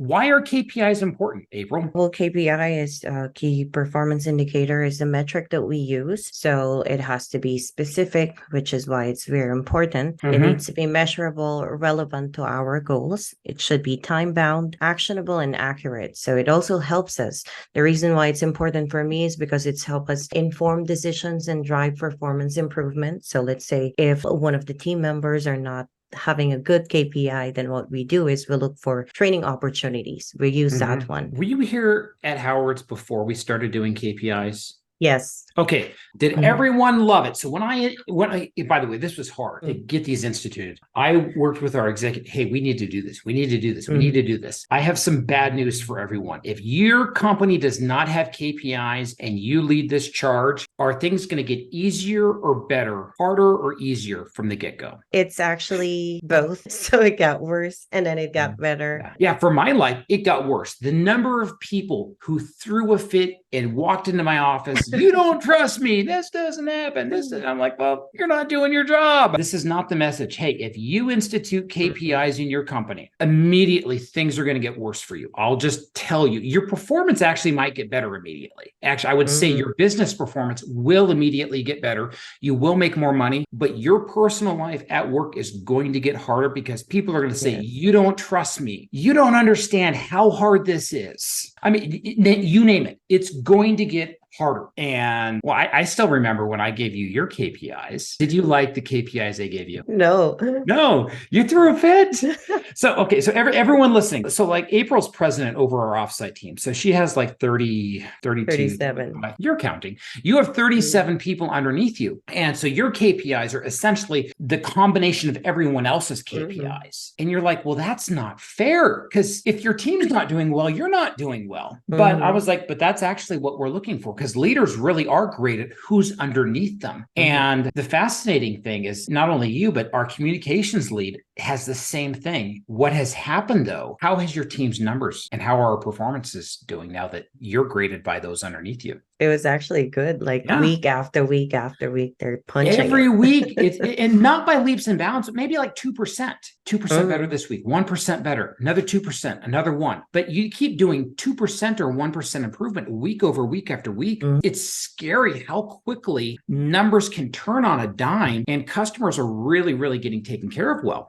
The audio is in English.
Why are KPIs important, April? Well, KPI is a key performance indicator, is a metric that we use. So it has to be specific, which is why it's very important. It Mm-hmm. needs to be measurable, relevant to our goals. It should be time bound, actionable, and accurate. So it also helps us. The reason why it's important for me is because it's helped us inform decisions and drive performance improvement. So let's say if one of the team members are not having a good KPI, then what we do is we look for training opportunities. We use Mm-hmm. that one. Were you here at Howard's before we started doing KPIs? Yes. Okay. Did Mhm. everyone love it? So when I, by the way, this was hard to get these instituted. I worked with our executive. Hey, we need to do this. We need to do this. We need Mhm. to do this. I have some bad news for everyone. If your company does not have KPIs and you lead this charge, are things going to get easier or better, harder or easier from the get-go? It's actually both. So it got worse and then it got better. Yeah, for my life, it got worse. The number of people who threw a fit and walked into my office, you don't trust me. This doesn't happen. I'm like, well, you're not doing your job. This is not the message. Hey, if you institute KPIs in your company, immediately things are going to get worse for you. I'll just tell you, your performance actually might get better immediately. Actually, I would say Mhm. your business performance will immediately get better. You will make more money, but your personal life at work is going to get harder because people are going to say, Yes. you don't trust me. You don't understand how hard this is. I mean, you name it. It's going to get harder. And well, I still remember when I gave you your KPIs. Did you like the KPIs they gave you? No. No, you threw a fit. So, okay. So everyone listening. So like April's president over our offsite team. So she has like 30, 32. 37. You're counting. You have 37 people underneath you. And so your KPIs are essentially the combination of everyone else's Mhm. KPIs. And you're like, well, that's not fair. Because if your team's not doing well, you're not doing well. But I Mhm. was like, but that's actually what we're looking for. Because leaders really are great at who's underneath them. Mhm. And the fascinating thing is not only you, but our communications lead has the same thing. What has happened though? How has your team's numbers and how are our performances doing now that you're graded by those underneath you? It was actually good. Like Yeah. week after week after week, they're punching Every it. week, it's and not by leaps and bounds, but maybe like 2%, 2% better Mhm. this week, 1% better, another 2%, another one. But you keep doing 2% or 1% improvement week over week after week. Mhm. It's scary how quickly numbers can turn on a dime and customers are really, really getting taken care of well.